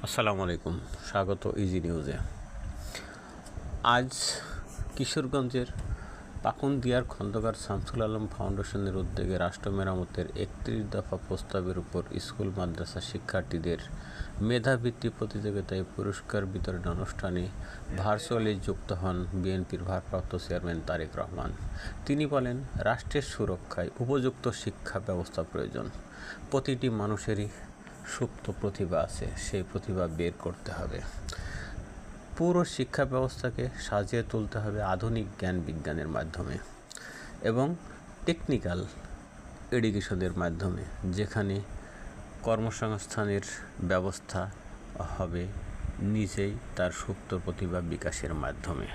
আসসালামু আলাইকুম, স্বাগত ইজি নিউজে। আজ কিশোরগঞ্জের পাকুন্দিয়ার খন্দকার শামসুল আলম ফাউন্ডেশনের উদ্যোগে রাষ্ট্র মেরামতের ৩১ দফা প্রস্তাবের উপর স্কুল মাদ্রাসা শিক্ষার্থীদের মেধাবৃত্তি প্রতিযোগিতায় পুরস্কার বিতরণ অনুষ্ঠানে ভার্চুয়ালি যুক্ত হন বিএনপির ভারপ্রাপ্ত চেয়ারম্যান তারেক রহমান। তিনি বলেন, রাষ্ট্রের সুরক্ষায় উপযুক্ত শিক্ষা ব্যবস্থা প্রয়োজন। প্রতিটি মানুষেরই সুপ্ত প্রতিভা আছে, সেই প্রতিভা বের করতে হবে। পুরো শিক্ষা ব্যবস্থাকে সাজিয়ে তুলতে হবে আধুনিক জ্ঞান বিজ্ঞানের মাধ্যমে এবং টেকনিক্যাল এডুকেশনের মাধ্যমে, যেখানে কর্মসংস্থানের ব্যবস্থা হবে নিজেই তার সুপ্ত প্রতিভা বিকাশের মাধ্যমে।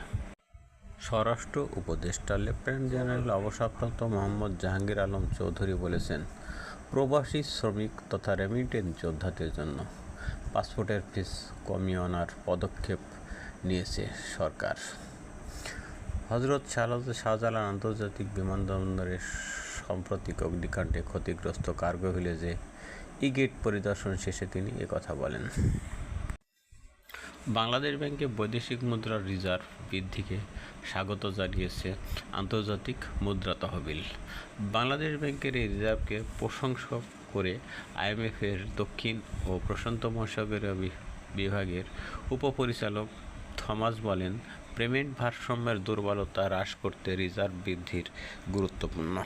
স্বরাষ্ট্র উপদেষ্টা লেফটেন্যান্ট জেনারেল অবসরপ্রাপ্ত মোহাম্মদ জাহাঙ্গীর আলম চৌধুরী বলেছেন, প্রবাসী শ্রমিক তথা রেমিটেন্স যোদ্ধাদের জন্য পাসপোর্টের ফিস কমিয়ে আনার পদক্ষেপ নিয়েছে সরকার। হজরত শাহজালাল আন্তর্জাতিক বিমানবন্দরের সাম্প্রতিক অগ্নিকাণ্ডে ক্ষতিগ্রস্ত কার্গো ভিলেজে ই-গেট পরিদর্শন শেষে তিনি একথা বলেন। বাংলাদেশ ব্যাংকে বৈদেশিক মুদ্রার রিজার্ভ বৃদ্ধিকে স্বাগত জানিয়েছে আন্তর্জাতিক মুদ্রা তহবিল। বাংলাদেশ ব্যাংকের এই রিজার্ভকে প্রশংসা করে আইএমএফের দক্ষিণ ও প্রশান্ত মহাসাগরীয় বিভাগের উপপরিচালক থমাস বলেন, পেমেন্ট ভারসাম্যের দুর্বলতা হ্রাস করতে রিজার্ভ বৃদ্ধির গুরুত্বপূর্ণ।